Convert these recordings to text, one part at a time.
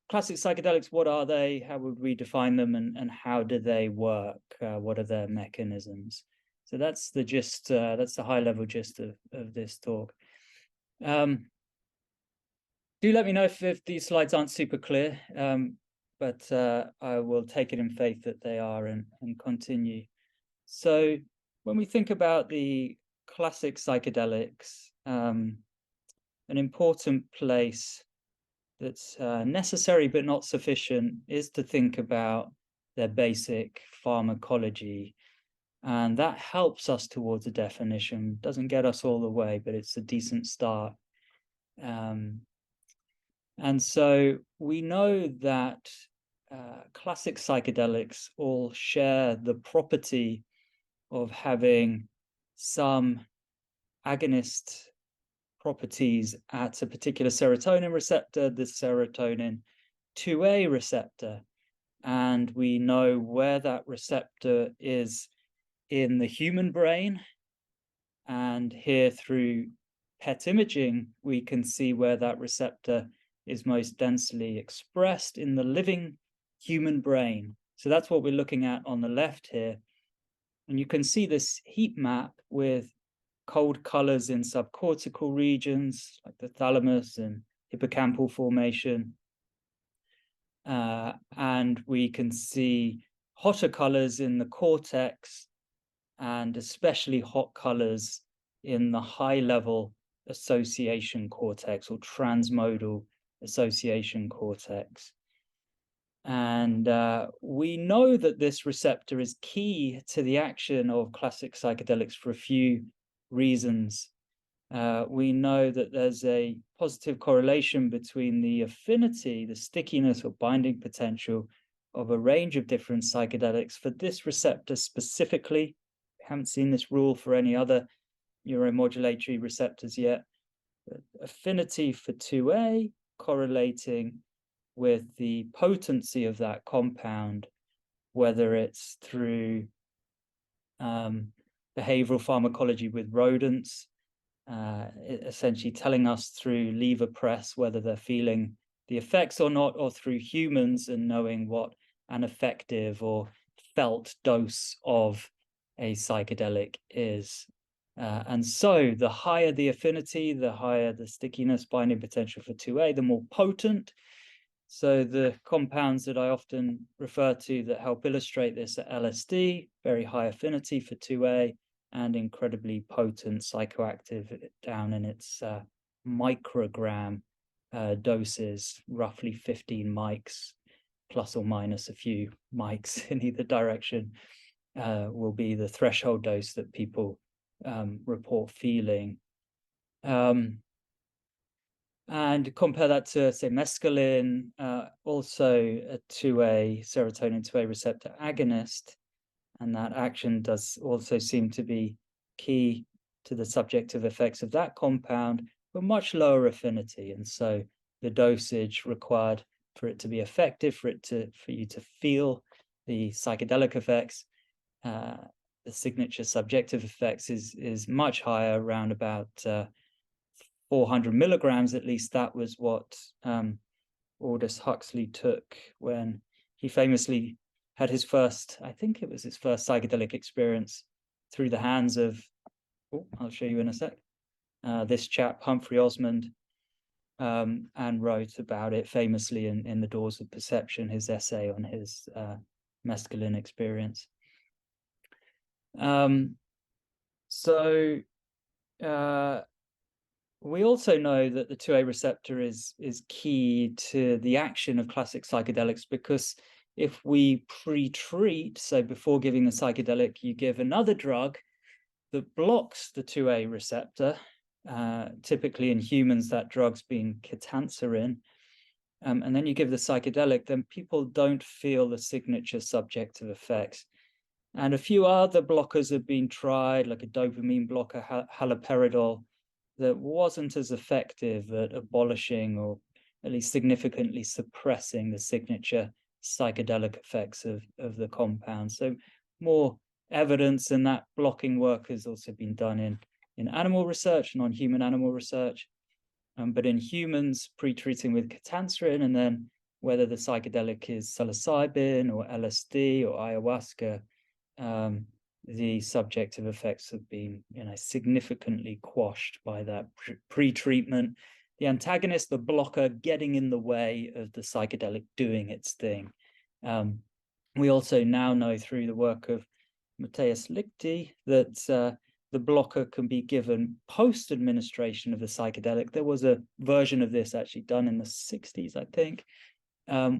classic psychedelics, what are they? How would we define them, and how do they work? What are their mechanisms? So that's the gist, that's the high-level gist of this talk. Do let me know if these slides aren't super clear, but I will take it in faith that they are and continue. So when we think about the classic psychedelics, an important place that's necessary but not sufficient is to think about their basic pharmacology. And that helps us towards a definition. Doesn't get us all the way, but it's a decent start. And so we know that classic psychedelics all share the property of having some agonist properties at a particular serotonin receptor, the serotonin 2A receptor. And we know where that receptor is in the human brain. And here through PET imaging, we can see where that receptor is most densely expressed in the living human brain. So that's what we're looking at on the left here. And you can see this heat map with cold colors in subcortical regions like the thalamus and hippocampal formation. And we can see hotter colors in the cortex, and especially hot colors in the high-level association cortex or transmodal association cortex. And we know that this receptor is key to the action of classic psychedelics for a few reasons. We know that there's a positive correlation between the affinity, the stickiness or binding potential of a range of different psychedelics for this receptor specifically. We haven't seen this rule for any other neuromodulatory receptors yet. But affinity for 2A correlating with the potency of that compound, whether it's through behavioral pharmacology with rodents, essentially telling us through lever press whether they're feeling the effects or not, or through humans and knowing what an effective or felt dose of a psychedelic is. And so the higher the affinity, the higher the stickiness, binding potential for 2A, the more potent. So the compounds that I often refer to that help illustrate this are LSD, very high affinity for 2A, and incredibly potent, psychoactive, down in its microgram doses, roughly 15 mics, plus or minus a few mics in either direction, will be the threshold dose that people report feeling. And compare that to, say, mescaline, also a 2A, serotonin 2A receptor agonist. And that action does also seem to be key to the subjective effects of that compound, but much lower affinity. And so the dosage required for it to be effective, for you to feel the psychedelic effects, the signature subjective effects is much higher, around about 400 milligrams. At least that was what Aldous Huxley took when he famously had his first, I think it was his first psychedelic experience through the hands of, I'll show you in a sec, this chap, Humphrey Osmond, and wrote about it famously in The Doors of Perception, his essay on his mescaline experience. We also know that the 2A receptor is key to the action of classic psychedelics, because if we pre-treat, so before giving the psychedelic, you give another drug that blocks the 2A receptor, typically in humans, that drug's being ketanserin, and then you give the psychedelic, then people don't feel the signature subjective effects. And a few other blockers have been tried, like a dopamine blocker, haloperidol, that wasn't as effective at abolishing or at least significantly suppressing the signature psychedelic effects of the compound. So more evidence, and that blocking work has also been done in animal research, non-human animal research. But in humans, pre-treating with ketanserin and then whether the psychedelic is psilocybin or LSD or ayahuasca, the subjective effects have been, significantly quashed by that pre-treatment. The antagonist, the blocker, getting in the way of the psychedelic doing its thing. We also now know through the work of Matthias Lichty that the blocker can be given post-administration of the psychedelic. There was a version of this actually done in the 60s, I think,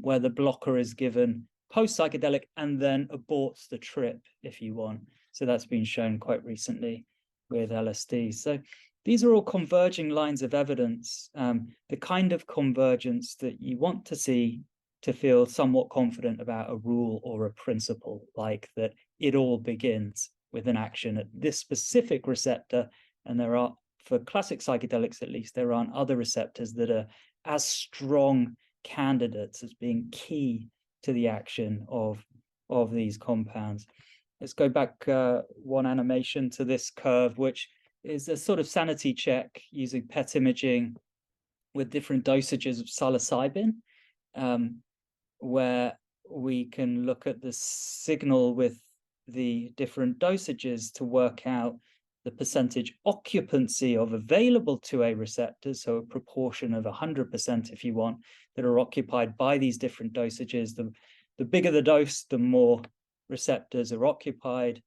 where the blocker is given post-psychedelic and then aborts the trip, if you want. So that's been shown quite recently with LSD. So these are all converging lines of evidence, the kind of convergence that you want to see to feel somewhat confident about a rule or a principle, like that it all begins with an action at this specific receptor. And there are, for classic psychedelics at least, there aren't other receptors that are as strong candidates as being key to the action of these compounds. Let's go back one animation to this curve, which is a sort of sanity check using PET imaging with different dosages of psilocybin, where we can look at the signal with the different dosages to work out the percentage occupancy of available 2A receptors, so a proportion of 100%, if you want, that are occupied by these different dosages. The bigger the dose, the more receptors are occupied.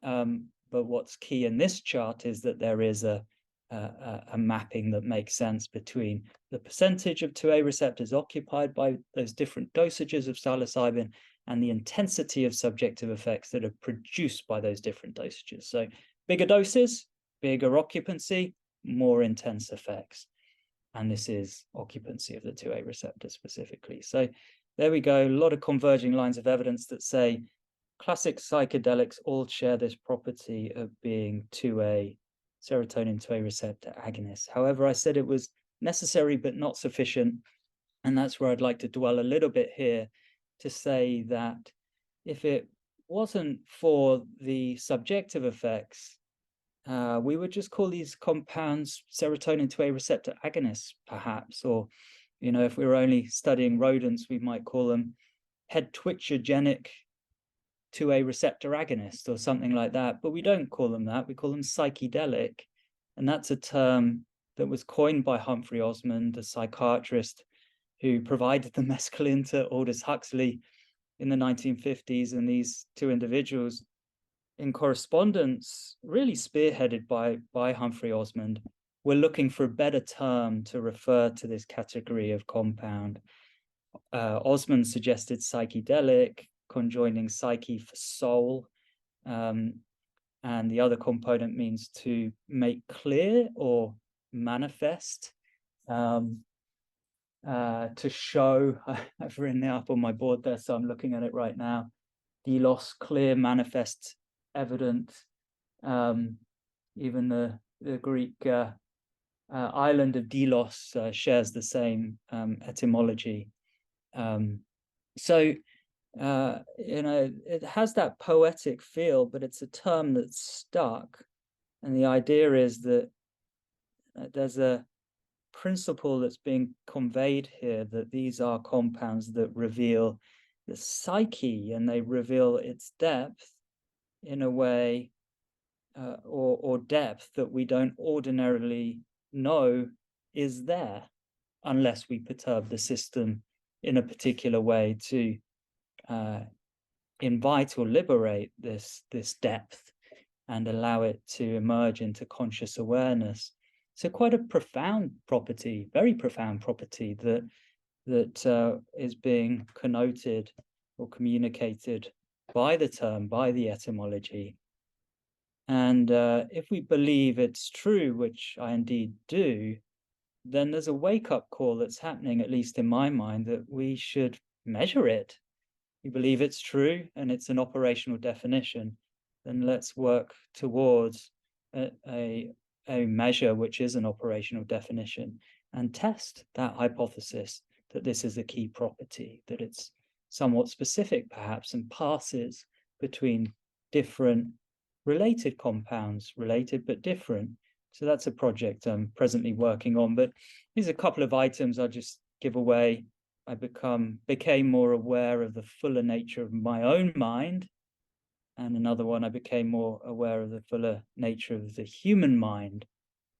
But what's key in this chart is that there is a mapping that makes sense between the percentage of 2A receptors occupied by those different dosages of psilocybin and the intensity of subjective effects that are produced by those different dosages. So bigger doses, bigger occupancy, more intense effects. And this is occupancy of the 2A receptor specifically. So there we go, a lot of converging lines of evidence that say classic psychedelics all share this property of being 2A, serotonin 2A receptor agonists. However, I said it was necessary but not sufficient. And that's where I'd like to dwell a little bit here to say that if it wasn't for the subjective effects, we would just call these compounds serotonin 2A receptor agonists, perhaps. Or, if we were only studying rodents, we might call them head twitchergenic 2A receptor agonists or something like that. But we don't call them that. We call them psychedelic. And that's a term that was coined by Humphrey Osmond, a psychiatrist who provided the mescaline to Aldous Huxley in the 1950s. And these two individuals, in correspondence, really spearheaded by Humphrey Osmond, were looking for a better term to refer to this category of compound. Osmond suggested psychedelic, conjoining psyche for soul. And the other component means to make clear or manifest. To show, I've written it up on my board there, so I'm looking at it right now. Delos, clear, manifest, evident. Even the Greek island of Delos shares the same etymology. So it has that poetic feel, but it's a term that's stuck. And the idea is that there's a principle that's being conveyed here, that these are compounds that reveal the psyche and they reveal its depth in a way or depth that we don't ordinarily know is there unless we perturb the system in a particular way to invite or liberate this depth and allow it to emerge into conscious awareness. So quite a profound property, very profound property that is being connoted or communicated by the term, by the etymology. And if we believe it's true, which I indeed do, then there's a wake-up call that's happening, at least in my mind, that we should measure it. We believe it's true and it's an operational definition, then let's work towards a measure which is an operational definition and test that hypothesis that this is a key property, that it's somewhat specific perhaps and passes between different related compounds, related but different. So that's a project I'm presently working on, but here's a couple of items I'll just give away. I became more aware of the fuller nature of my own mind. And another one, I became more aware of the fuller nature of the human mind.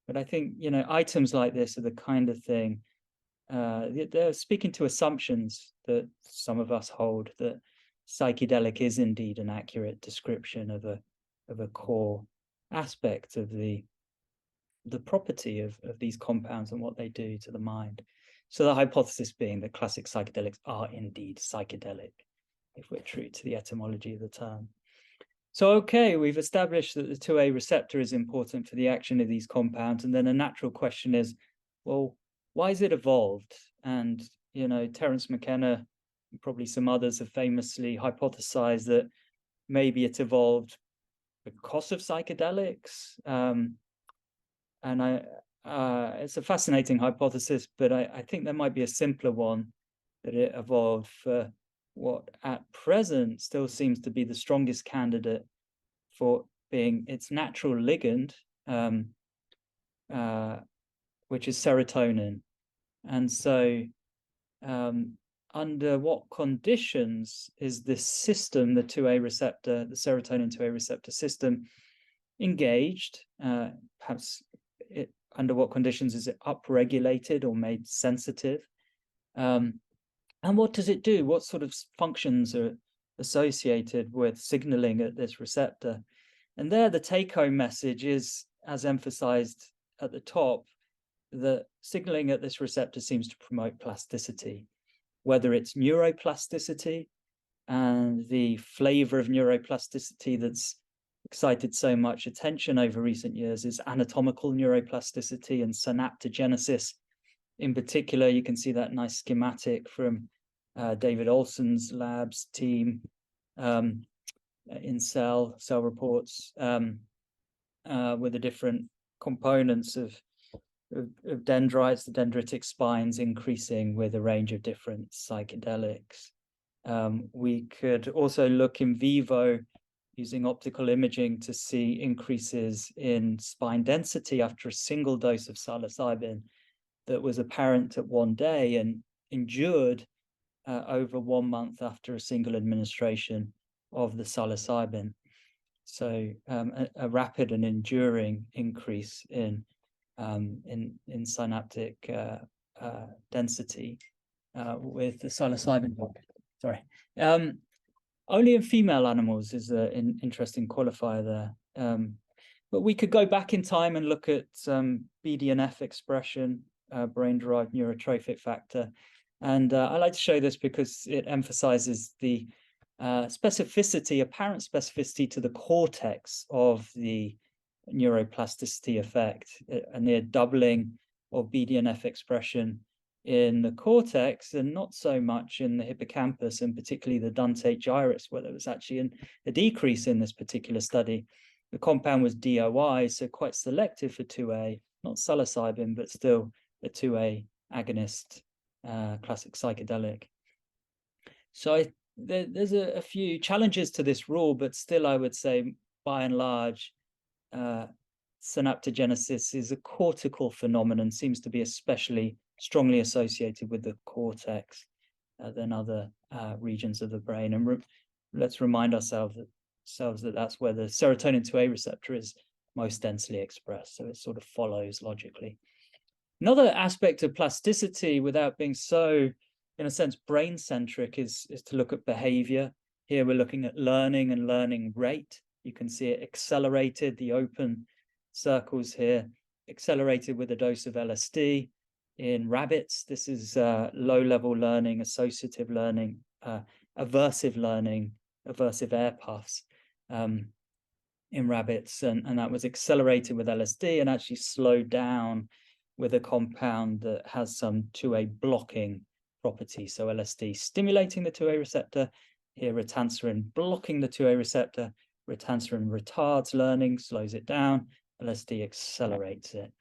But I think, items like this are the kind of thing, they're speaking to assumptions that some of us hold, that psychedelic is indeed an accurate description of a core aspect of the property of these compounds and what they do to the mind. So the hypothesis being that classic psychedelics are indeed psychedelic, if we're true to the etymology of the term. So, okay, we've established that the 2A receptor is important for the action of these compounds. And then a natural question is, well, why is it evolved? And, Terence McKenna, and probably some others, have famously hypothesized that maybe it evolved because of psychedelics. And it's a fascinating hypothesis, but I think there might be a simpler one, that it evolved for what at present still seems to be the strongest candidate for being its natural ligand, which is serotonin. And so under what conditions is this system, the 2A receptor, the serotonin 2A receptor system, engaged? Perhaps under what conditions is it upregulated or made sensitive? And what does it do? What sort of functions are associated with signaling at this receptor? And there, the take-home message is, as emphasized at the top, that signaling at this receptor seems to promote plasticity, whether it's neuroplasticity, and the flavor of neuroplasticity that's excited so much attention over recent years is anatomical neuroplasticity and synaptogenesis. In particular, you can see that nice schematic from David Olson's lab's team in Cell Reports, with the different components of dendrites, the dendritic spines increasing with a range of different psychedelics. We could also look in vivo using optical imaging to see increases in spine density after a single dose of psilocybin that was apparent at 1 day and endured over 1 month after a single administration of the psilocybin. So a rapid and enduring increase in synaptic density with the psilocybin. Sorry. Only in female animals is an interesting qualifier there. But we could go back in time and look at BDNF expression, brain-derived neurotrophic factor. And I like to show this because it emphasizes the specificity, apparent specificity to the cortex of the neuroplasticity effect, a near doubling of BDNF expression in the cortex and not so much in the hippocampus, and particularly the dentate gyrus, where there was actually a decrease in this particular study. The compound was DOI, so quite selective for 2A, not psilocybin, but still a 2A agonist, classic psychedelic. So there's a few challenges to this rule, but still I would say by and large, synaptogenesis is a cortical phenomenon, seems to be especially strongly associated with the cortex than other regions of the brain. And let's remind ourselves that that's where the serotonin 2A receptor is most densely expressed. So it sort of follows logically. Another aspect of plasticity, without being so, in a sense, brain-centric, is to look at behavior. Here we're looking at learning and learning rate. You can see it accelerated, the open circles here, accelerated with a dose of LSD. In rabbits, this is low-level learning, associative learning, aversive learning, aversive air puffs in rabbits. And that was accelerated with LSD and actually slowed down with a compound that has some 2A blocking property. So LSD stimulating the 2A receptor, here ritanserin blocking the 2A receptor. Ritanserin retards learning, slows it down. LSD accelerates it.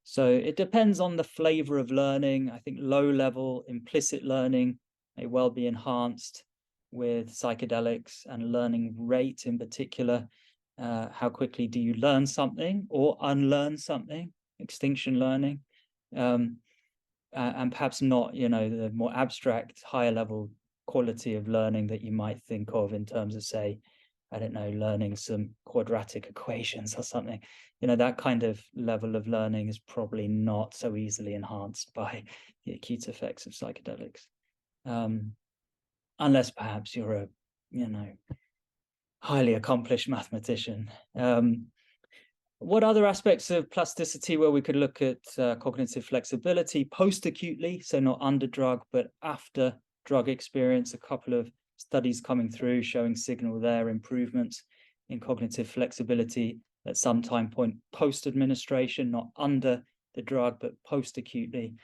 So it depends on the flavor of learning. I think low-level implicit learning may well be enhanced with psychedelics, and learning rate in particular. How quickly do you learn something or unlearn something? Extinction learning. and perhaps not, the more abstract, higher level quality of learning that you might think of in terms of, say, I don't know, learning some quadratic equations or something. That kind of level of learning is probably not so easily enhanced by the acute effects of psychedelics. Unless perhaps you're a, highly accomplished mathematician. What other aspects of plasticity where we could look at cognitive flexibility post-acutely, so not under drug, but after drug experience? A couple of studies coming through showing signal there, improvements in cognitive flexibility at some time point post-administration, not under the drug, but post-acutely.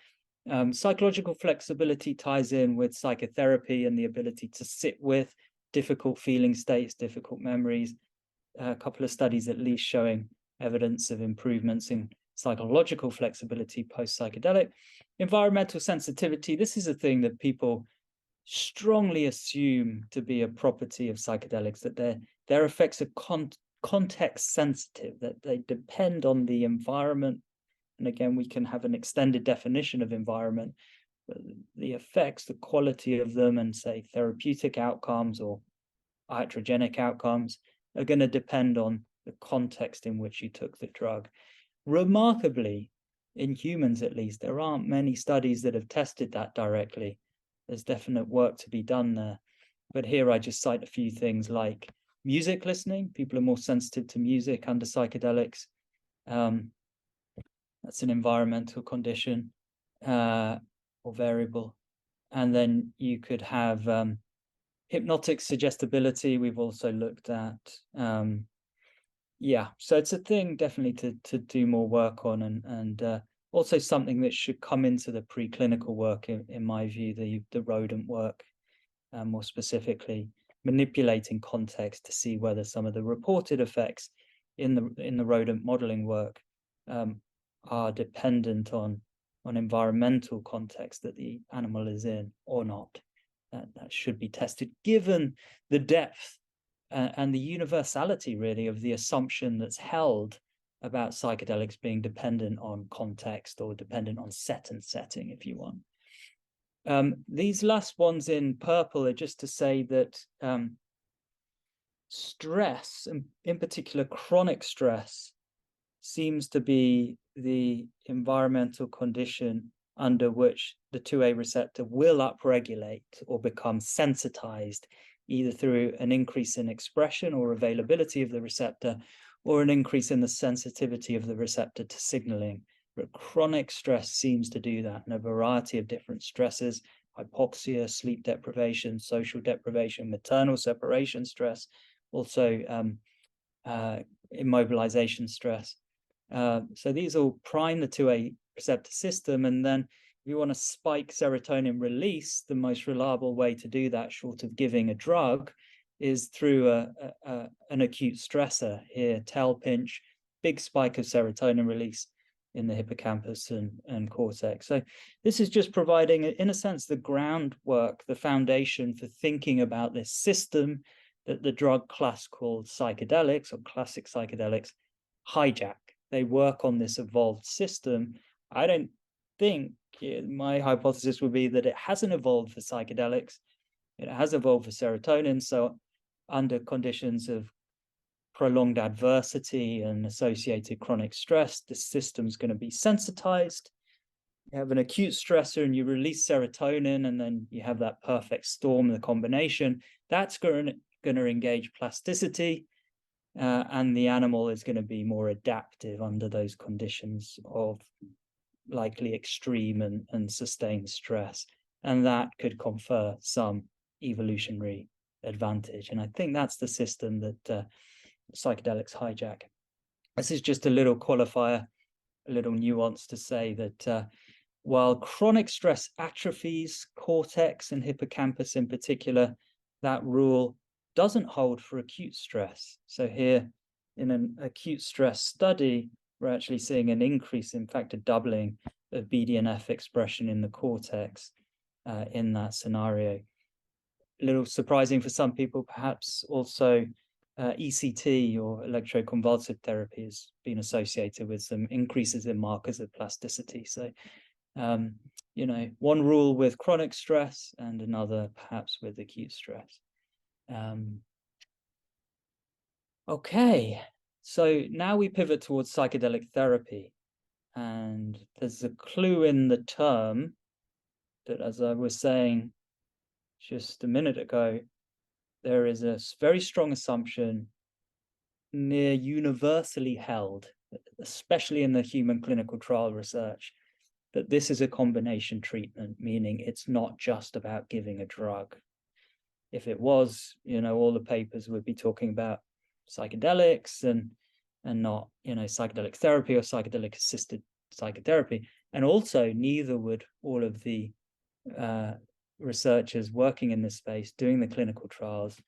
Psychological flexibility ties in with psychotherapy and the ability to sit with difficult feeling states, difficult memories. A couple of studies at least showing evidence of improvements in psychological flexibility post-psychedelic. Environmental sensitivity, this is a thing that people strongly assume to be a property of psychedelics, that their effects are context sensitive, that they depend on the environment. And again, we can have an extended definition of environment, but the effects, the quality of them, and say therapeutic outcomes or iatrogenic outcomes are going to depend on the context in which you took the drug. Remarkably, in humans at least, there aren't many studies that have tested that directly. There's definite work to be done there. But here I just cite a few things like music listening. People are more sensitive to music under psychedelics. That's an environmental condition or variable. And then you could have hypnotic suggestibility. We've also looked at. So it's a thing definitely to do more work on, and also something that should come into the preclinical work, in my view, the rodent work, more specifically manipulating context to see whether some of the reported effects in the rodent modeling work are dependent on environmental context that the animal is in or not. That should be tested, given the depth and the universality, really, of the assumption that's held about psychedelics being dependent on context or dependent on set and setting, if you want. These last ones in purple are just to say that stress, and in particular chronic stress, seems to be the environmental condition under which the 2A receptor will upregulate or become sensitized, either through an increase in expression or availability of the receptor, or an increase in the sensitivity of the receptor to signaling. But chronic stress seems to do that in a variety of different stresses: hypoxia, sleep deprivation, social deprivation, maternal separation stress, also immobilization stress. So these all prime the 2A receptor system, and then if you want to spike serotonin release, the most reliable way to do that, short of giving a drug, is through an acute stressor. Here, tail pinch, big spike of serotonin release in the hippocampus and cortex. So this is just providing, in a sense, the groundwork, the foundation for thinking about this system that the drug class called psychedelics, or classic psychedelics, hijack. They work on this evolved system. I don't think, my hypothesis would be that it hasn't evolved for psychedelics. It has evolved for serotonin. So under conditions of prolonged adversity and associated chronic stress, the system's going to be sensitized. You have an acute stressor and you release serotonin, and then you have that perfect storm, the combination. That's going to engage plasticity, and the animal is going to be more adaptive under those conditions of likely extreme and sustained stress. And that could confer some evolutionary advantage. And I think that's the system that psychedelics hijack. This is just a little qualifier, a little nuance to say that while chronic stress atrophies cortex and hippocampus in particular, that rule doesn't hold for acute stress. So here, in an acute stress study, we're actually seeing an increase, in fact, a doubling of BDNF expression in the cortex in that scenario. A little surprising for some people, perhaps. Also, ECT, or electroconvulsive therapy, has been associated with some increases in markers of plasticity. So one rule with chronic stress and another perhaps with acute stress. Okay, so now we pivot towards psychedelic therapy. And there's a clue in the term that, as I was saying just a minute ago, there is a very strong assumption, near universally held, especially in the human clinical trial research, that this is a combination treatment, meaning it's not just about giving a drug. If it was, all the papers would be talking about psychedelics and not, psychedelic therapy or psychedelic assisted psychotherapy. And also neither would all of the researchers working in this space doing the clinical trials,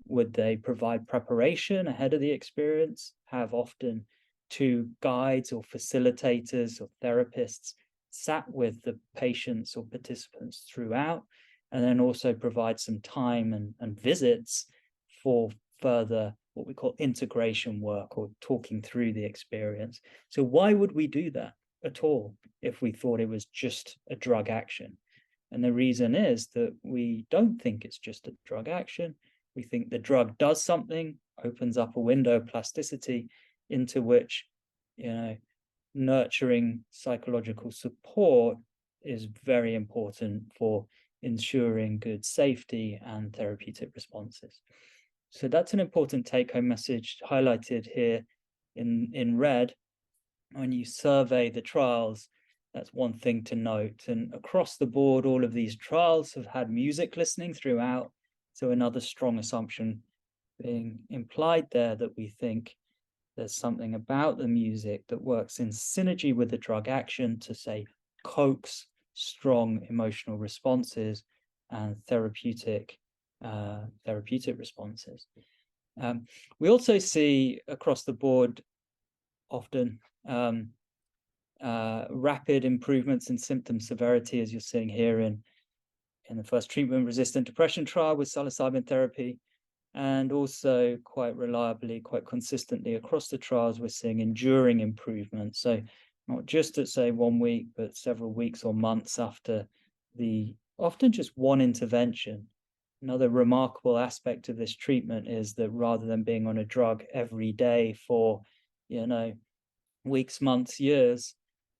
would they provide preparation ahead of the experience, have often two guides or facilitators or therapists sat with the patients or participants throughout, and then also provide some time and visits for further what we call integration work or talking through the experience. So why would we do that at all if we thought it was just a drug action? And the reason is that we don't think it's just a drug action. We think the drug does something, opens up a window of plasticity into which, nurturing psychological support is very important for ensuring good safety and therapeutic responses. So that's an important take-home message highlighted here in red. When you survey the trials, that's one thing to note. And across the board, all of these trials have had music listening throughout. So another strong assumption being implied there, that we think there's something about the music that works in synergy with the drug action to, say, coax strong emotional responses and therapeutic responses. We also see across the board often rapid improvements in symptom severity, as you're seeing here in the first treatment-resistant depression trial with psilocybin therapy, and also quite reliably, quite consistently across the trials, we're seeing enduring improvement. So not just at, say, 1 week, but several weeks or months after the often just one intervention. Another remarkable aspect of this treatment is that rather than being on a drug every day for, weeks, months, years,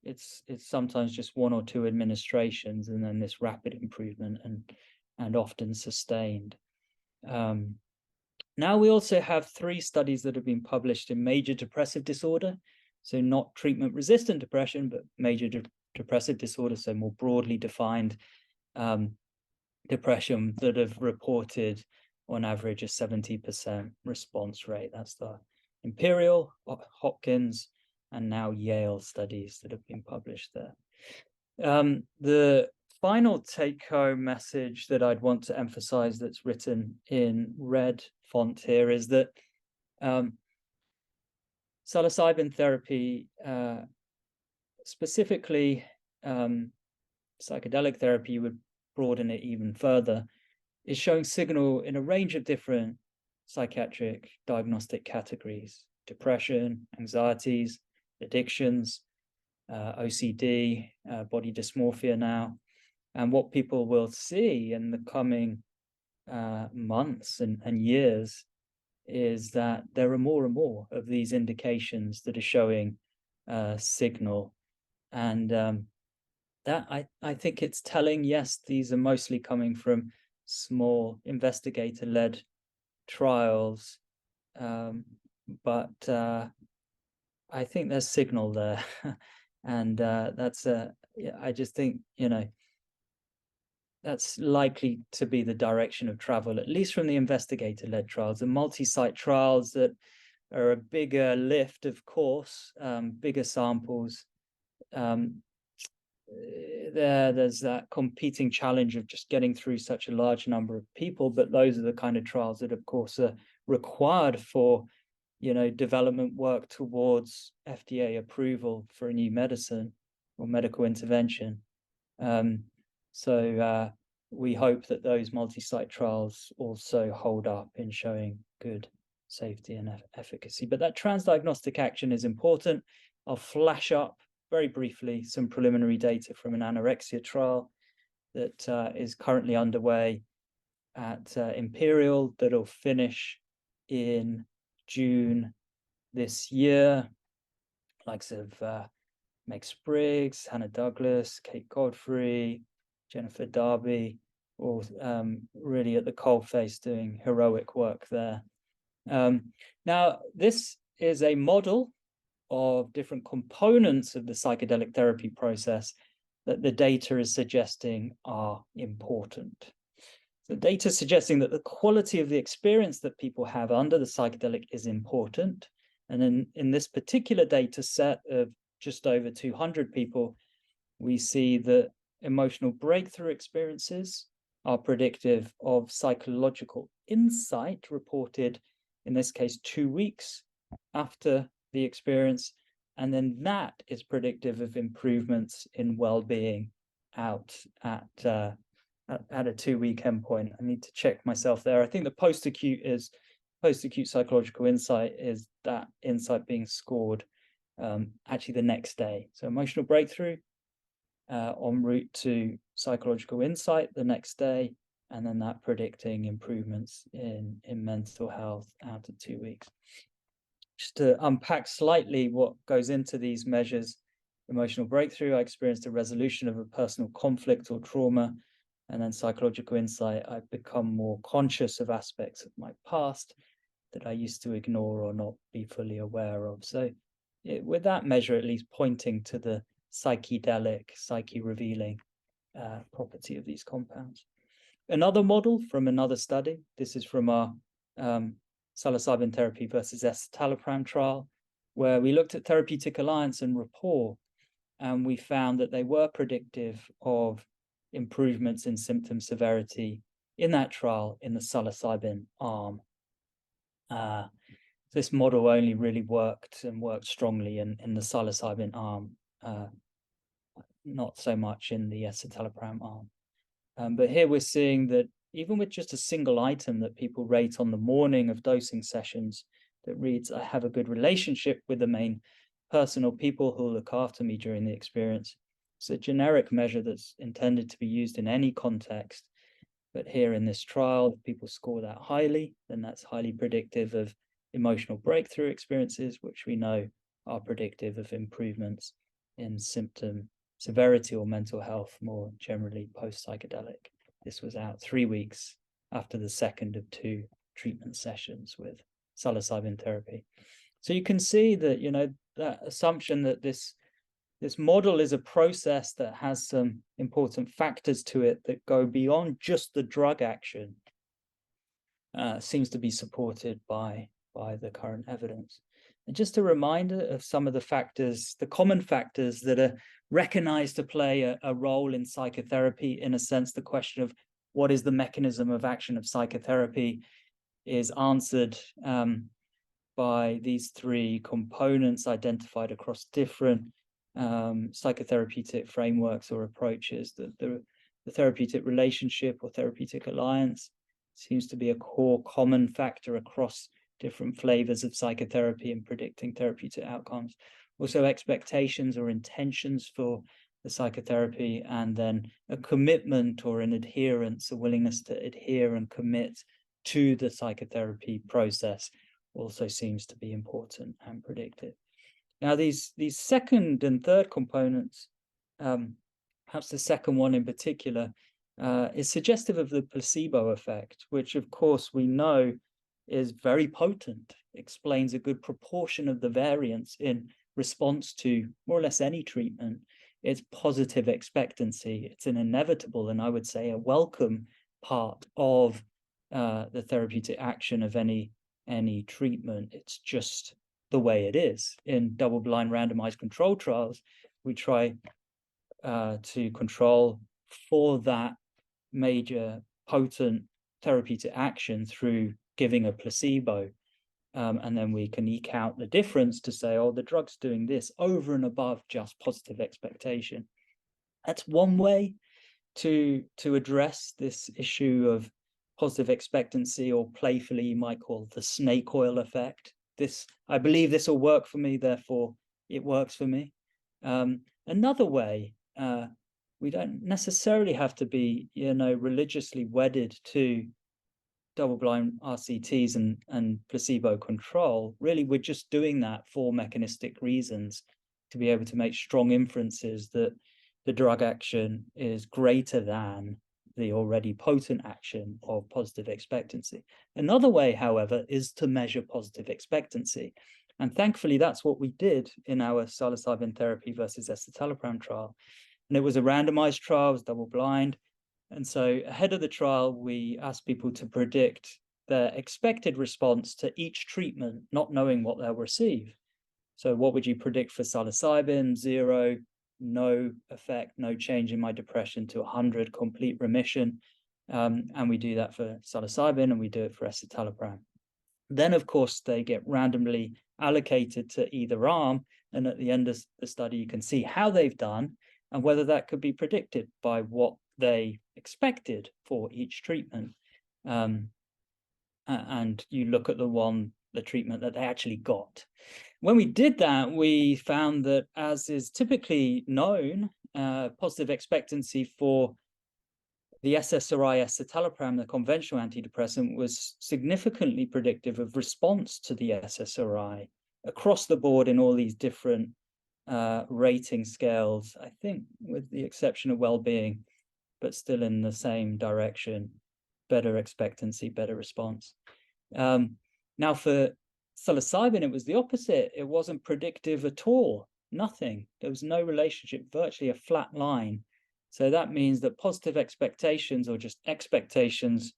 it's sometimes just 1 or 2 administrations, and then this rapid improvement and often sustained. Now we also have 3 studies that have been published in major depressive disorder, so not treatment-resistant depression, but major depressive disorder, so more broadly defined depression, that have reported on average a 70% response rate. That's the Imperial, Hopkins, and now Yale studies that have been published there. The final take-home message that I'd want to emphasize, that's written in red font here, is that psilocybin therapy, specifically psychedelic therapy, you would broaden it even further, is showing signal in a range of different psychiatric diagnostic categories: depression, anxieties, addictions, OCD, body dysmorphia now. And what people will see in the coming months and years is that there are more and more of these indications that are showing signal. And that I think it's telling. Yes, these are mostly coming from small investigator-led trials, but I think there's signal there. And that's I just think, that's likely to be the direction of travel, at least from the investigator-led trials. The multi-site trials that are a bigger lift, of course, bigger samples. There's that competing challenge of just getting through such a large number of people, but those are the kind of trials that, of course, are required for, development work towards FDA approval for a new medicine or medical intervention. So we hope that those multi-site trials also hold up in showing good safety and efficacy. But that transdiagnostic action is important. I'll flash up very briefly some preliminary data from an anorexia trial that is currently underway at Imperial, that'll finish in June this year. Likes of Meg Spriggs, Hannah Douglas, Kate Godfrey, Jennifer Darby, all really at the coalface doing heroic work there. Now, this is a model of different components of the psychedelic therapy process that the data is suggesting are important. The data suggesting that the quality of the experience that people have under the psychedelic is important. And in this particular data set of just over 200 people, we see that emotional breakthrough experiences are predictive of psychological insight reported, in this case, 2 weeks after the experience. And then that is predictive of improvements in well-being out at a 2-week endpoint. I need to check myself there. I think the post-acute psychological insight is that insight being scored actually the next day. So emotional breakthrough en route to psychological insight the next day, and then that predicting improvements in mental health out to 2 weeks. Just to unpack slightly what goes into these measures, emotional breakthrough, I experienced a resolution of a personal conflict or trauma, and then psychological insight, I've become more conscious of aspects of my past that I used to ignore or not be fully aware of. So with that measure, at least pointing to the psychedelic, psyche-revealing property of these compounds. Another model from another study, this is from our psilocybin therapy versus escitalopram trial, where we looked at therapeutic alliance and rapport, and we found that they were predictive of improvements in symptom severity in that trial in the psilocybin arm. This model only really worked strongly in the psilocybin arm, not so much in the escitalopram arm. But here we're seeing that even with just a single item that people rate on the morning of dosing sessions that reads, I have a good relationship with the main person or people who look after me during the experience. It's a generic measure that's intended to be used in any context. But here in this trial, if people score that highly, then that's highly predictive of emotional breakthrough experiences, which we know are predictive of improvements in symptom severity or mental health more generally post-psychedelic. This was out 3 weeks after the second of 2 treatment sessions with psilocybin therapy. So you can see that, that assumption that this model is a process that has some important factors to it that go beyond just the drug action seems to be supported by the current evidence. And just a reminder of some of the factors, the common factors that are recognized to play a role in psychotherapy. In a sense, the question of what is the mechanism of action of psychotherapy is answered by these 3 components identified across different psychotherapeutic frameworks or approaches. The therapeutic relationship or therapeutic alliance seems to be a core common factor across different flavors of psychotherapy in predicting therapeutic outcomes. Also expectations or intentions for the psychotherapy, and then a commitment or an adherence, a willingness to adhere and commit to the psychotherapy process also seems to be important and predictive. Now, these second and third components, perhaps the second one in particular, is suggestive of the placebo effect, which of course we know is very potent, explains a good proportion of the variance in response to more or less any treatment. It's positive expectancy. It's an inevitable, and I would say a welcome part of the therapeutic action of any treatment. It's just the way it is. In double-blind randomized control trials, we try to control for that major potent therapeutic action through giving a placebo. And then we can eke out the difference to say, oh, the drug's doing this over and above just positive expectation. That's one way to address this issue of positive expectancy, or playfully you might call the snake oil effect. I believe this will work for me, therefore it works for me. Another way, we don't necessarily have to be, religiously wedded to double-blind RCTs and placebo control. Really, we're just doing that for mechanistic reasons, to be able to make strong inferences that the drug action is greater than the already potent action of positive expectancy. Another way, however, is to measure positive expectancy. And thankfully, that's what we did in our psilocybin therapy versus escitalopram trial. And it was a randomized trial, it was double-blind. And so ahead of the trial, we asked people to predict their expected response to each treatment, not knowing what they'll receive. So what would you predict for psilocybin? 0, no effect, no change in my depression, to 100, complete remission. And we do that for psilocybin, and we do it for escitalopram. Then, of course, they get randomly allocated to either arm. And at the end of the study, you can see how they've done and whether that could be predicted by what they expected for each treatment. And you look at the treatment that they actually got. When we did that, we found that, as is typically known, positive expectancy for the SSRI escitalopram, the conventional antidepressant, was significantly predictive of response to the SSRI across the board in all these different rating scales, I think with the exception of well-being, but still in the same direction: better expectancy, better response. Now for psilocybin, it was the opposite. It wasn't predictive at all, nothing. There was no relationship, virtually a flat line. So that means that positive expectations, or just expectations,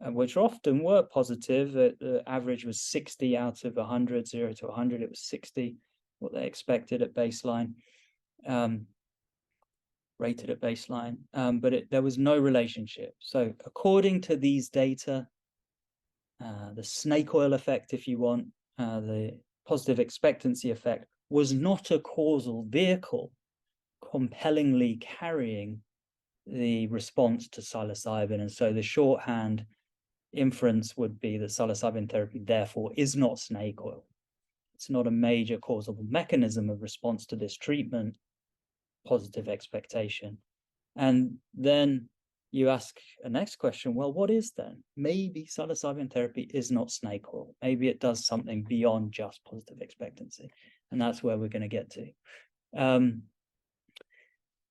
which often were positive, the average was 60 out of 100, 0 to 100, it was 60, what they expected at baseline, rated at baseline, but there was no relationship. So according to these data, the snake oil effect, if you want, the positive expectancy effect, was not a causal vehicle compellingly carrying the response to psilocybin. And so the shorthand inference would be that psilocybin therapy, therefore, is not snake oil. It's not a major causal mechanism of response to this treatment, positive expectation. And then you ask a next question, well, what is then? Maybe psilocybin therapy is not snake oil. Maybe it does something beyond just positive expectancy. And that's where we're going to get to.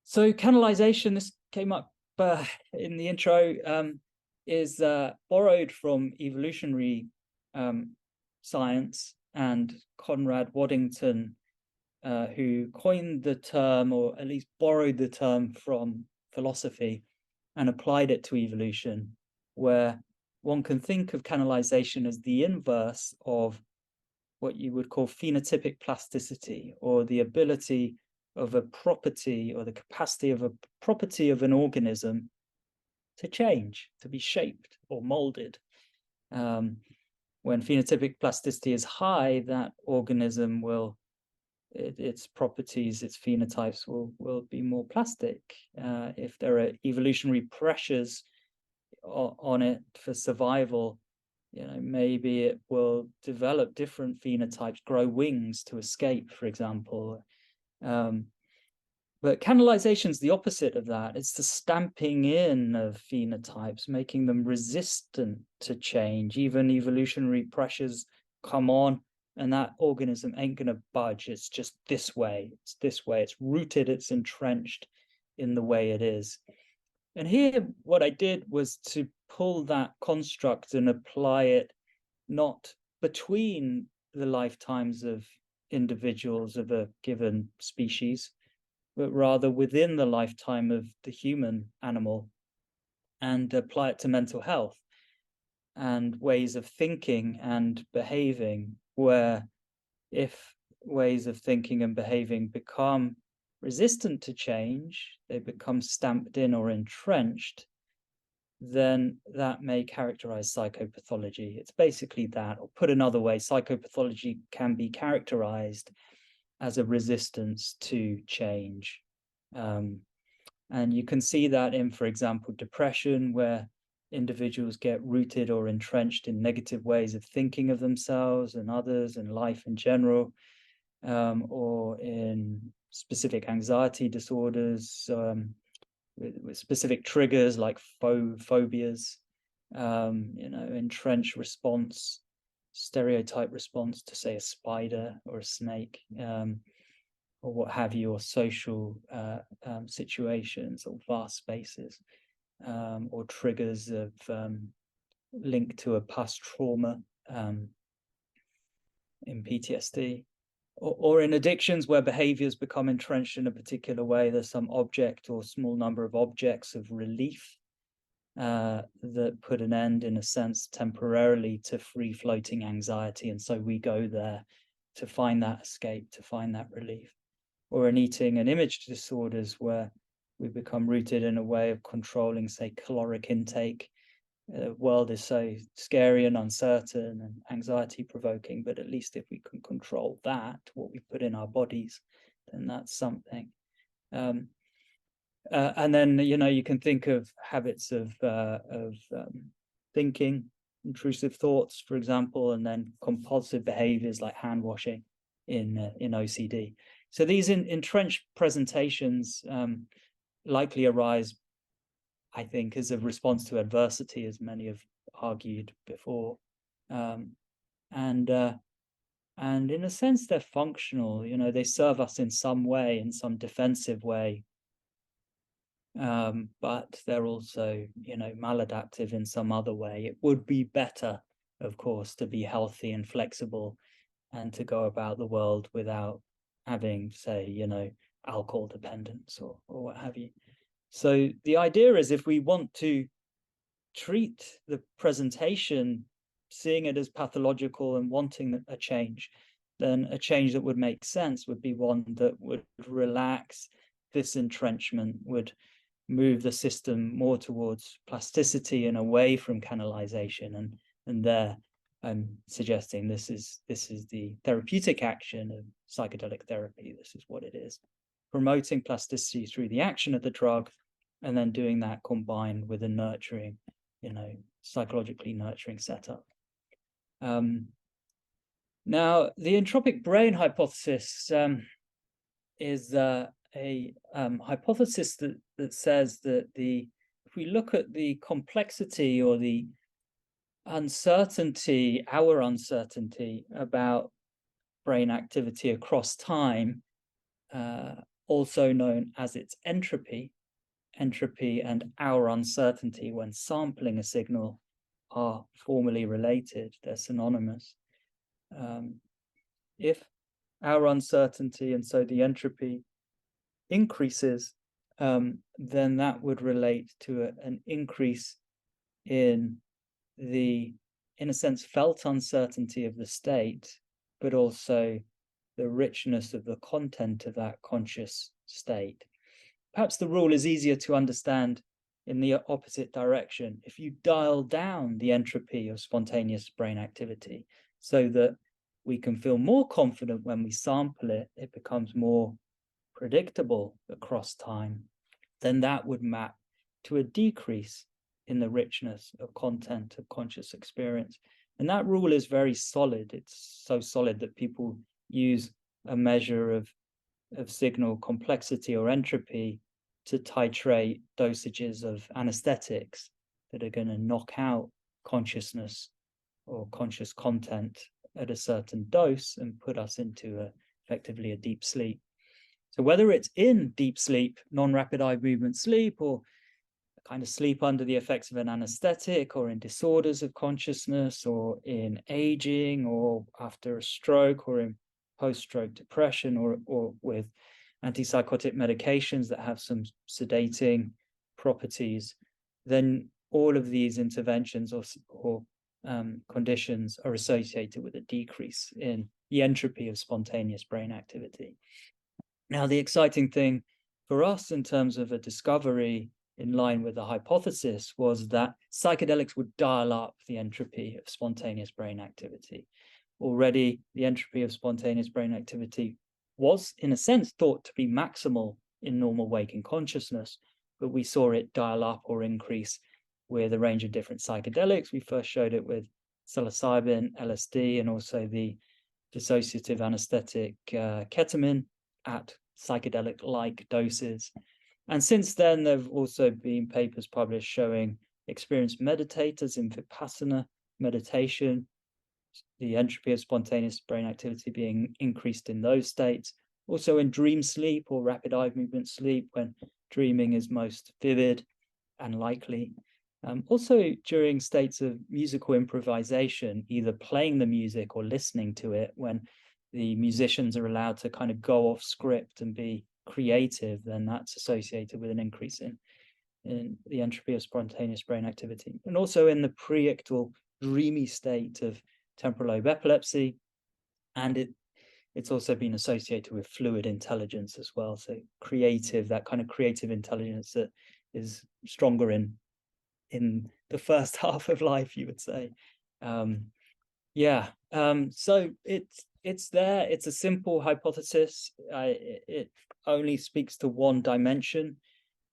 So canalization, this came up in the intro, is borrowed from evolutionary science, and Conrad Waddington, who coined the term, or at least borrowed the term from philosophy and applied it to evolution, where one can think of canalization as the inverse of what you would call phenotypic plasticity, or the ability of a property, or the capacity of a property of an organism to change, to be shaped or molded. When phenotypic plasticity is high, that organism will, its properties, its phenotypes will be more plastic. If there are evolutionary pressures on it for survival, maybe it will develop different phenotypes, grow wings to escape, for example. But canalization is the opposite of that. It's the stamping in of phenotypes, making them resistant to change. Even evolutionary pressures come on, and that organism ain't going to budge. It's just this way. It's this way. It's rooted. It's entrenched in the way it is. And here, what I did was to pull that construct and apply it not between the lifetimes of individuals of a given species, but rather within the lifetime of the human animal, and apply it to mental health and ways of thinking and behaving, where if ways of thinking and behaving become resistant to change, they become stamped in or entrenched, then that may characterize psychopathology. It's basically that, or put another way, psychopathology can be characterized as a resistance to change. And you can see that in, for example, depression, where individuals get rooted or entrenched in negative ways of thinking of themselves and others and life in general, or in specific anxiety disorders, with specific triggers like phobias, entrenched response, stereotype response to, say, a spider or a snake, or what have you, or social situations or vast spaces, or triggers of linked to a past trauma in PTSD. Or in addictions where behaviors become entrenched in a particular way. There's some object or small number of objects of relief that put an end, in a sense, temporarily to free-floating anxiety. And so we go there to find that escape, to find that relief. Or in eating and image disorders where we become rooted in a way of controlling, say, caloric intake. The world is so scary and uncertain and anxiety provoking, but at least if we can control that, what we put in our bodies, then that's something. And then, you can think of habits of thinking, intrusive thoughts, for example, and then compulsive behaviors like hand washing in OCD. So these entrenched presentations likely arise, I think, as a response to adversity, as many have argued before. And in a sense, they're functional. They serve us in some way, in some defensive way. But they're also, maladaptive in some other way. It would be better, of course, to be healthy and flexible and to go about the world without having, say, alcohol dependence or what have you. So the idea is, if we want to treat the presentation, seeing it as pathological and wanting a change, then a change that would make sense would be one that would relax this entrenchment, would move the system more towards plasticity and away from canalization. And there I'm suggesting this is the therapeutic action of psychedelic therapy. This is what it is: promoting plasticity through the action of the drug, and then doing that combined with a nurturing, psychologically nurturing setup. Now, the entropic brain hypothesis is a hypothesis that says that if we look at the complexity or the uncertainty, our uncertainty about brain activity across time, also known as its entropy and our uncertainty when sampling a signal are formally related, they're synonymous. If our uncertainty and so the entropy increases, then that would relate to an increase in in a sense, felt uncertainty of the state, but also the richness of the content of that conscious state. Perhaps the rule is easier to understand in the opposite direction. If you dial down the entropy of spontaneous brain activity so that we can feel more confident when we sample it, it becomes more predictable across time, then that would map to a decrease in the richness of content of conscious experience. And that rule is very solid. It's so solid that people use a measure of signal complexity or entropy to titrate dosages of anesthetics that are going to knock out consciousness or conscious content at a certain dose and put us into effectively a deep sleep. So whether it's in deep sleep, non-rapid eye movement sleep, or kind of sleep under the effects of an anesthetic, or in disorders of consciousness, or in aging, or after a stroke, or in post-stroke depression, or with antipsychotic medications that have some sedating properties, then all of these interventions or conditions are associated with a decrease in the entropy of spontaneous brain activity. Now, the exciting thing for us in terms of a discovery in line with the hypothesis was that psychedelics would dial up the entropy of spontaneous brain activity. Already, the entropy of spontaneous brain activity was, in a sense, thought to be maximal in normal waking consciousness, but we saw it dial up or increase with a range of different psychedelics. We first showed it with psilocybin, LSD, and also the dissociative anesthetic ketamine at psychedelic-like doses. And since then, there have also been papers published showing experienced meditators in Vipassana meditation, the entropy of spontaneous brain activity being increased in those states. Also in dream sleep or rapid eye movement sleep, when dreaming is most vivid and likely. Also during states of musical improvisation, either playing the music or listening to it, when the musicians are allowed to kind of go off script and be creative, then that's associated with an increase in the entropy of spontaneous brain activity. And also in the pre-ictal dreamy state of temporal lobe epilepsy, and it's also been associated with fluid intelligence as well. So creative, that kind of creative intelligence that is stronger in the first half of life, you would say. So it's there. It's a simple hypothesis. It only speaks to one dimension.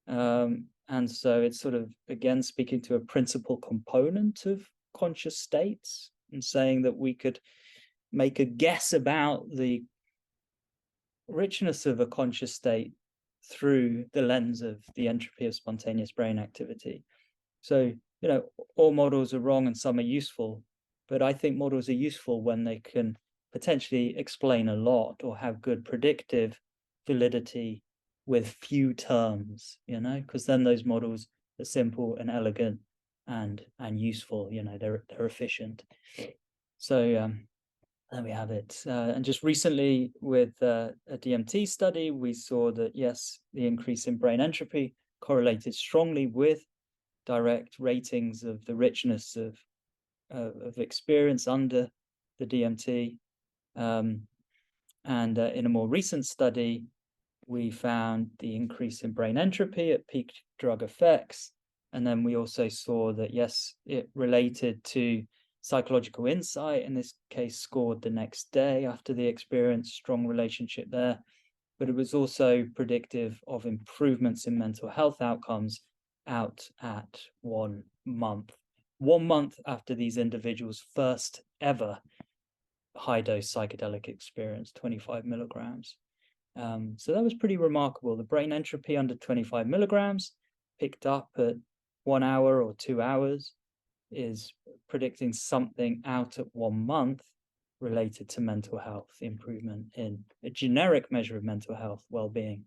And so it's sort of, again, speaking to a principal component of conscious states and saying that we could make a guess about the richness of a conscious state through the lens of the entropy of spontaneous brain activity. So, all models are wrong and some are useful, but I think models are useful when they can potentially explain a lot or have good predictive validity with few terms, because then those models are simple and elegant and useful, they're efficient. So there we have it. And just recently with a DMT study, we saw that, yes, the increase in brain entropy correlated strongly with direct ratings of the richness of experience under the DMT. And in a more recent study, we found the increase in brain entropy at peak drug effects. And then we also saw that, yes, it related to psychological insight, in this case scored the next day after the experience, strong relationship there. But it was also predictive of improvements in mental health outcomes out at 1 month. 1 month after these individuals' first ever high-dose psychedelic experience, 25 milligrams. So that was pretty remarkable. The brain entropy under 25 milligrams picked up at 1 hour or 2 hours is predicting something out at 1 month related to mental health, improvement in a generic measure of mental health well-being.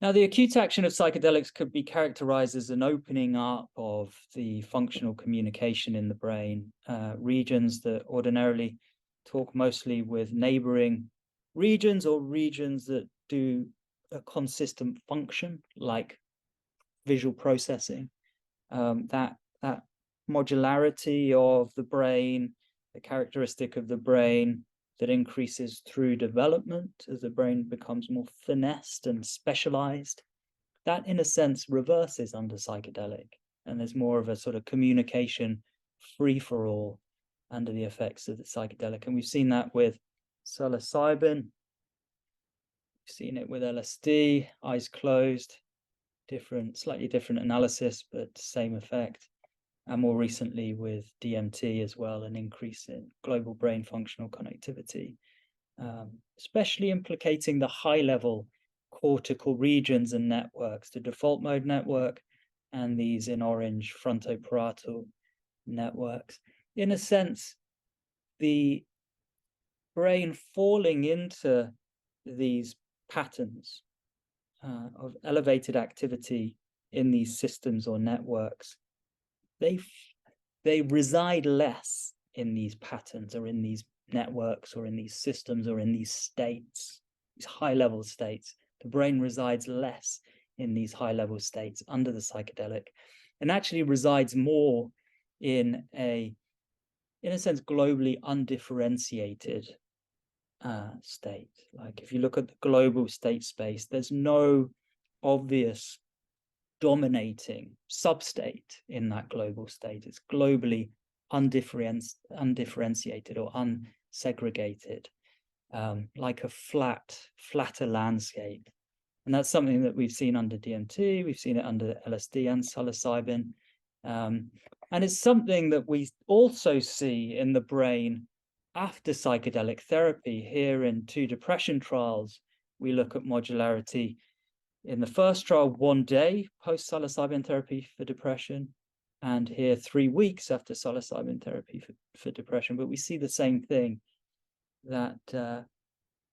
Now, the acute action of psychedelics could be characterized as an opening up of the functional communication in the brain, regions that ordinarily talk mostly with neighboring regions or regions that do a consistent function like visual processing. That modularity of the brain, the characteristic of the brain that increases through development as the brain becomes more finessed and specialized, that in a sense reverses under psychedelic, and there's more of a sort of communication free-for-all under the effects of the psychedelic. And we've seen that with psilocybin, we've seen it with LSD, eyes closed, slightly different analysis, but same effect. And more recently with DMT as well, an increase in global brain functional connectivity, especially implicating the high-level cortical regions and networks, the default mode network, and these in orange frontoparietal networks. In a sense, the brain falling into these patterns of elevated activity in these systems or networks, they reside less in these patterns or in these networks or in these systems or in these states, these high-level states. The brain resides less in these high-level states under the psychedelic, and actually resides more in a sense, globally undifferentiated state. Like if you look at the global state space, there's no obvious dominating substate in that global state. It's globally undifferentiated or unsegregated, like a flatter landscape. And that's something that we've seen under DMT, we've seen it under LSD and psilocybin. And it's something that we also see in the brain after psychedelic therapy. Here in 2 depression trials, we look at modularity in the first trial 1 day post psilocybin therapy for depression, and here 3 weeks after psilocybin therapy for depression. But we see the same thing, that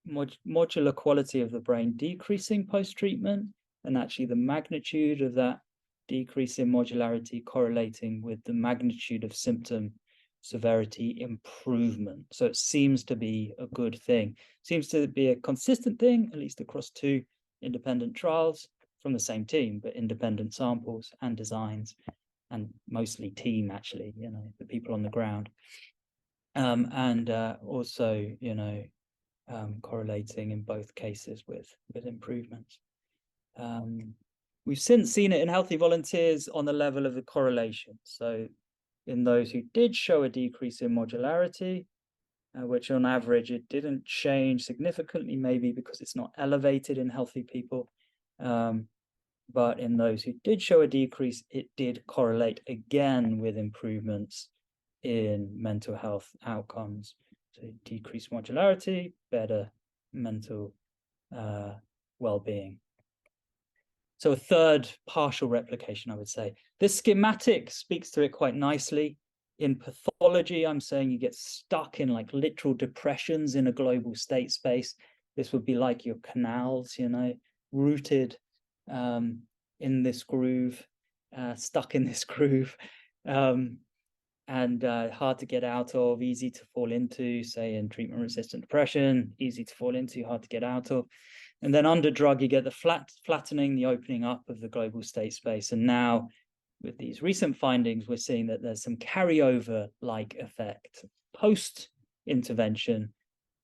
modular quality of the brain decreasing post-treatment, and actually the magnitude of that decrease in modularity correlating with the magnitude of symptom severity improvement. So it seems to be a good thing. Seems to be a consistent thing, at least across 2 independent trials from the same team, but independent samples and designs, and mostly team, actually, the people on the ground. And also, correlating in both cases with improvements. We've since seen it in healthy volunteers on the level of the correlation. So in those who did show a decrease in modularity, which on average it didn't change significantly, maybe because it's not elevated in healthy people. But in those who did show a decrease, it did correlate again with improvements in mental health outcomes. So decreased modularity, better mental well-being. So a third partial replication, I would say. This schematic speaks to it quite nicely. In pathology, I'm saying you get stuck in like literal depressions in a global state space. This would be like your canals, rooted in this groove, stuck in this groove, and hard to get out of, easy to fall into, say in treatment-resistant depression, easy to fall into, hard to get out of. And then under drug, you get the flattening, the opening up of the global state space. And now with these recent findings, we're seeing that there's some carryover-like effect post-intervention,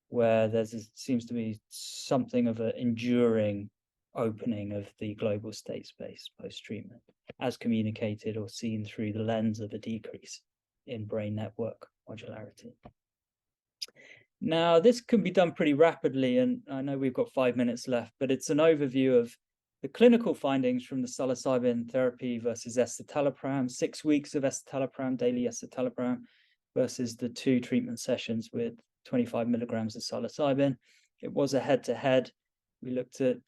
where seems to be something of an enduring opening of the global state space post-treatment, as communicated or seen through the lens of a decrease in brain network modularity. Now, this can be done pretty rapidly, and I know we've got 5 minutes left, but it's an overview of the clinical findings from the psilocybin therapy versus escitalopram, 6 weeks of escitalopram, daily escitalopram, versus the 2 treatment sessions with 25 milligrams of psilocybin. It was a head-to-head. We looked at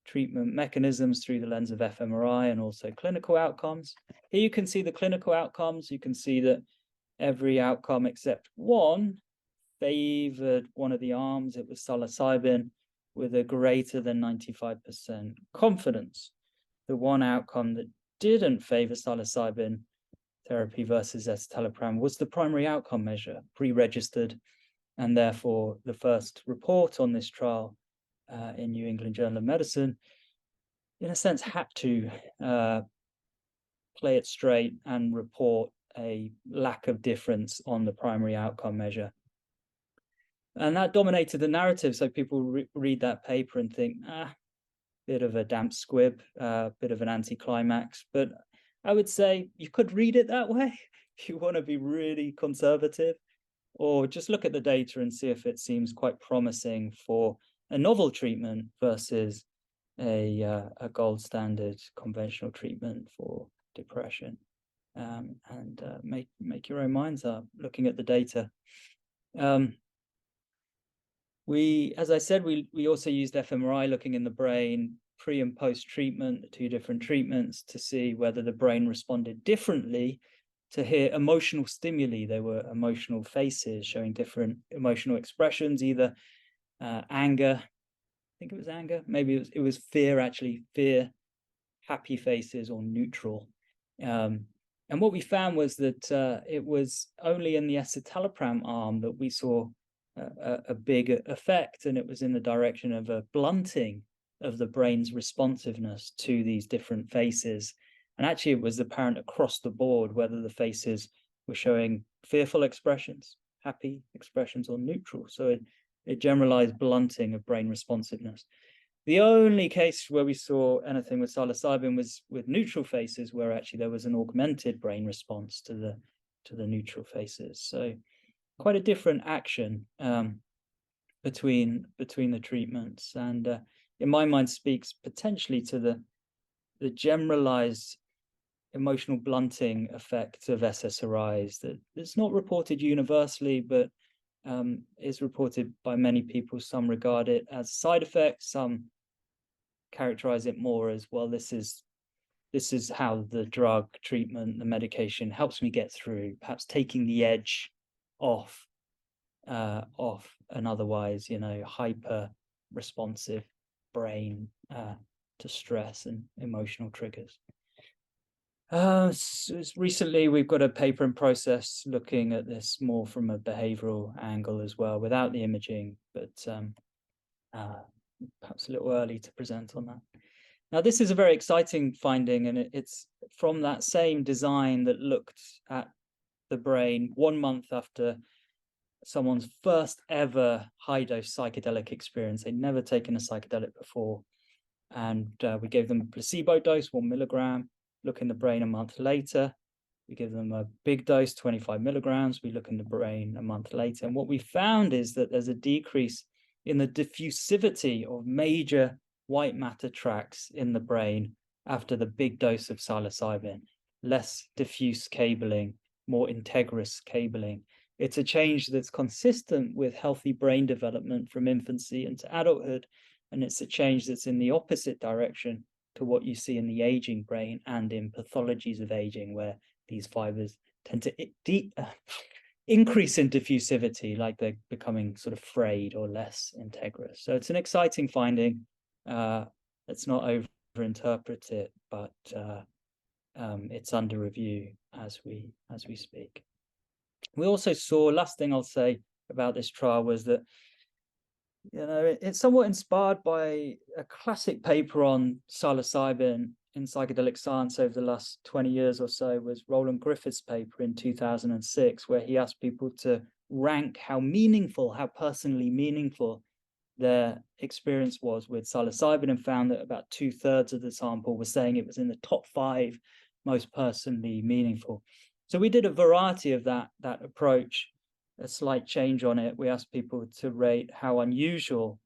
treatment mechanisms through the lens of fMRI and also clinical outcomes. Here you can see the clinical outcomes. You can see that every outcome except one favored one of the arms. It was psilocybin with a greater than 95% confidence. The one outcome that didn't favor psilocybin therapy versus escitalopram was the primary outcome measure, pre-registered, and therefore the first report on this trial in New England Journal of Medicine, in a sense, had to play it straight and report a lack of difference on the primary outcome measure. And that dominated the narrative. So people read that paper and think, bit of a damp squib, bit of an anticlimax. But I would say you could read it that way if you want to be really conservative, or just look at the data and see if it seems quite promising for a novel treatment versus a gold standard conventional treatment for depression, and make your own minds up looking at the data. As I said, we also used fMRI looking in the brain pre and post treatment, the 2 different treatments, to see whether the brain responded differently to hear emotional stimuli. There were emotional faces showing different emotional expressions, either anger, I think it was anger, maybe it was fear, actually, fear, happy faces, or neutral. And what we found was that it was only in the escitalopram arm that we saw a big effect, and it was in the direction of a blunting of the brain's responsiveness to these different faces. And actually, it was apparent across the board whether the faces were showing fearful expressions, happy expressions, or neutral. So it generalized blunting of brain responsiveness. The only case where we saw anything with psilocybin was with neutral faces, where actually there was an augmented brain response to the neutral faces. So quite a different action between the treatments, and in my mind speaks potentially to the generalized emotional blunting effect of SSRIs that it's not reported universally, but is reported by many people. Some regard it as a side effect, some characterize it more as, well, this is how the drug treatment, the medication helps me get through, perhaps taking the edge off an otherwise, hyper responsive brain to stress and emotional triggers. Recently, we've got a paper in process looking at this more from a behavioral angle as well, without the imaging, but perhaps a little early to present on that. Now, this is a very exciting finding, and it's from that same design that looked at the brain 1 month after someone's first ever high-dose psychedelic experience. They'd never taken a psychedelic before. And we gave them a placebo dose, 1 milligram, look in the brain a month later. We give them a big dose, 25 milligrams. We look in the brain a month later. And what we found is that there's a decrease in the diffusivity of major white matter tracts in the brain after the big dose of psilocybin. Less diffuse cabling, more integrous cabling. It's a change that's consistent with healthy brain development from infancy into adulthood. And it's a change that's in the opposite direction to what you see in the aging brain and in pathologies of aging, where these fibers tend to increase in diffusivity, like they're becoming sort of frayed or less integrous. So it's an exciting finding. Let's not overinterpret it, but it's under review as we speak. We also saw, last thing I'll say about this trial was that, it's somewhat inspired by a classic paper on psilocybin in psychedelic science over the last 20 years or so, was Roland Griffith's paper in 2006, where he asked people to rank how personally meaningful their experience was with psilocybin, and found that about 2/3 of the sample were saying it was in the top 5 most personally meaningful. So we did a variety of that approach, a slight change on it. We asked people to rate how unusual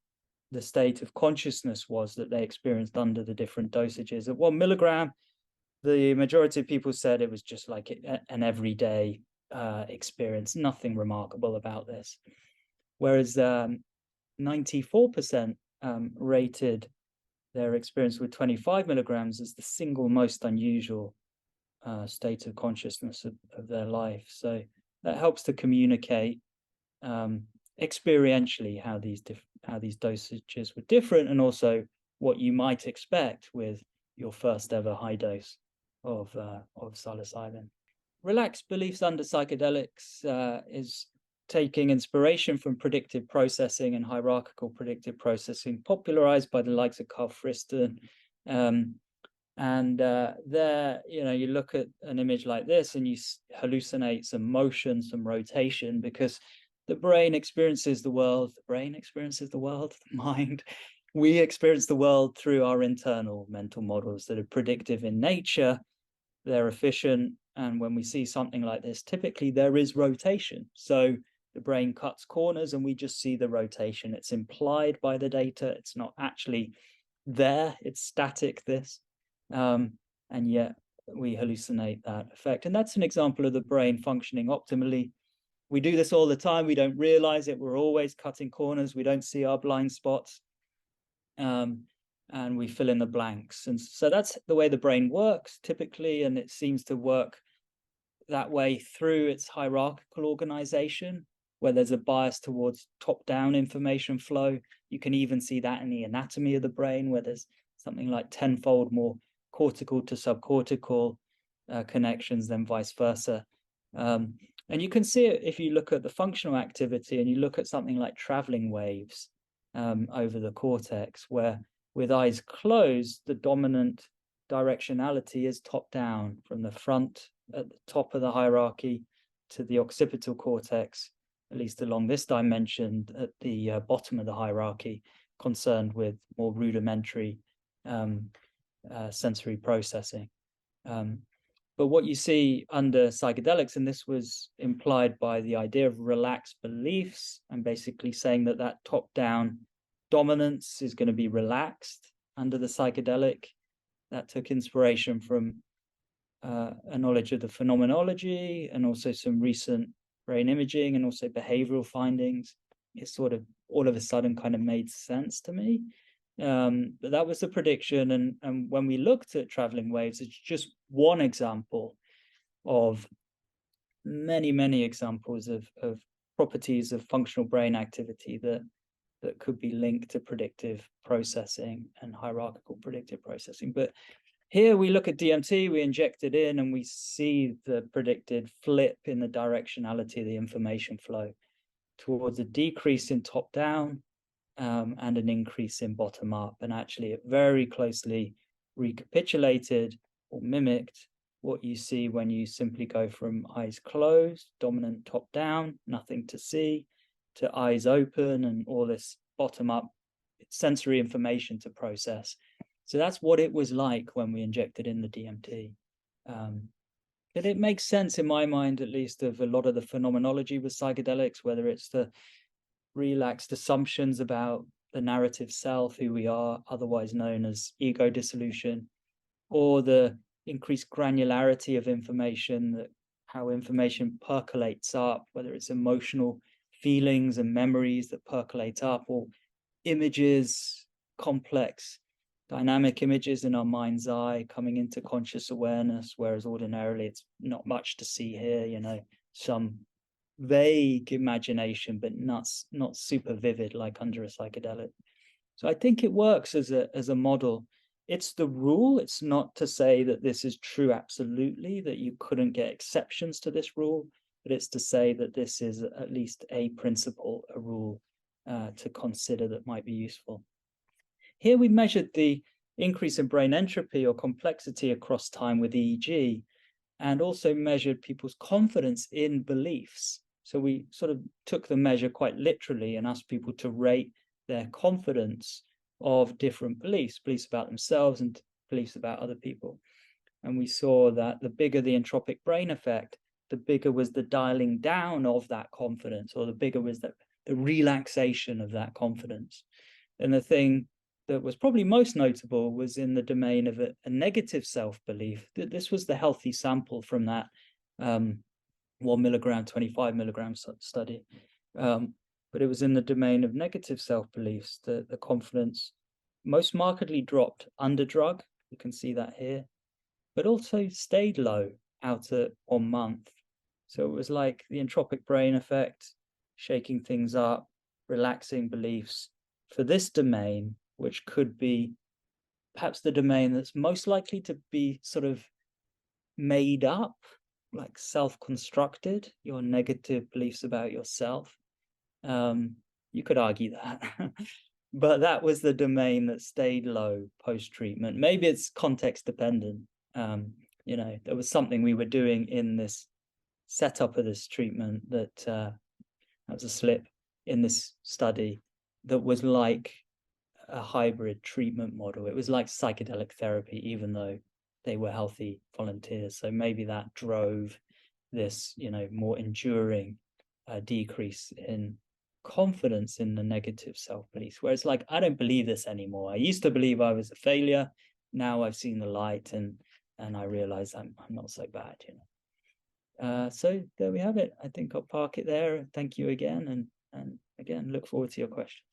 the state of consciousness was that they experienced under the different dosages. At 1 milligram, the majority of people said it was just like an everyday experience, nothing remarkable about this. Whereas 94% rated their experience with 25 milligrams as the single most unusual state of consciousness of their life. So that helps to communicate experientially how these dosages were different, and also what you might expect with your first ever high dose of psilocybin. Relaxed beliefs under psychedelics is taking inspiration from predictive processing and hierarchical predictive processing, popularized by the likes of Carl Friston. There, you look at an image like this and you hallucinate some motion, some rotation, because the brain experiences the world, the mind. We experience the world through our internal mental models that are predictive in nature. They're efficient. And when we see something like this, typically there is rotation. So the brain cuts corners and we just see the rotation. It's implied by the data. It's not actually there. It's static, this. And yet we hallucinate that effect. And that's an example of the brain functioning optimally. We do this all the time. We don't realize it. We're always cutting corners. We don't see our blind spots. And we fill in the blanks. And so that's the way the brain works typically. And it seems to work that way through its hierarchical organization, where there's a bias towards top-down information flow. You can even see that in the anatomy of the brain, where there's something like 10-fold more cortical to subcortical connections than vice versa. And you can see it if you look at the functional activity and you look at something like traveling waves over the cortex, where with eyes closed, the dominant directionality is top-down, from the front at the top of the hierarchy to the occipital cortex, at least along this dimension, at the bottom of the hierarchy, concerned with more rudimentary sensory processing. But what you see under psychedelics, and this was implied by the idea of relaxed beliefs, and basically saying that that top-down dominance is going to be relaxed under the psychedelic. That took inspiration from a knowledge of the phenomenology, and also some recent brain imaging and also behavioral findings, it sort of all of a sudden kind of made sense to me. But that was the prediction. And when we looked at traveling waves, it's just one example of many, many examples of properties of functional brain activity that could be linked to predictive processing and hierarchical predictive processing. But here we look at DMT, we inject it in, and we see the predicted flip in the directionality of the information flow towards a decrease in top-down and an increase in bottom-up. And actually, it very closely recapitulated or mimicked what you see when you simply go from eyes closed, dominant top-down, nothing to see, to eyes open and all this bottom-up sensory information to process. So that's what it was like when we injected in the DMT. But it makes sense in my mind, at least, of a lot of the phenomenology with psychedelics, whether it's the relaxed assumptions about the narrative self, who we are, otherwise known as ego dissolution, or the increased granularity of information, that how information percolates up, whether it's emotional feelings and memories that percolate up, or images, complex dynamic images in our mind's eye coming into conscious awareness, whereas ordinarily it's not much to see here, you know, some vague imagination, but not super vivid like under a psychedelic. So I think it works as a model. It's the rule. It's not to say that this is true absolutely, that you couldn't get exceptions to this rule, but it's to say that this is at least a principle, a rule to consider that might be useful. Here we measured the increase in brain entropy or complexity across time with EEG, and also measured people's confidence in beliefs. So we sort of took the measure quite literally and asked people to rate their confidence of different beliefs about themselves and beliefs about other people. And we saw that the bigger the entropic brain effect, the bigger was the dialing down of that confidence, or the bigger was the relaxation of that confidence. And the thing that was probably most notable was in the domain of a negative self-belief. This was the healthy sample from that 1 milligram, 25 milligram study. But it was in the domain of negative self-beliefs that the confidence most markedly dropped under drug. You can see that here, but also stayed low out at 1 month. So it was like the entropic brain effect, shaking things up, relaxing beliefs for this domain, which could be perhaps the domain that's most likely to be sort of made up, like self-constructed, your negative beliefs about yourself. You could argue that, but that was the domain that stayed low post-treatment. Maybe it's context dependent. You know, there was something we were doing in this setup of this treatment that was a slip in this study that was like a hybrid treatment model. It was like psychedelic therapy, even though they were healthy volunteers. So maybe that drove this, you know, more enduring decrease in confidence in the negative self-beliefs, where it's like, I don't believe this anymore. I used to believe I was a failure. Now I've seen the light and I realize I'm not so bad, you know. So there we have it. I think I'll park it there. Thank you again, and again, look forward to your questions.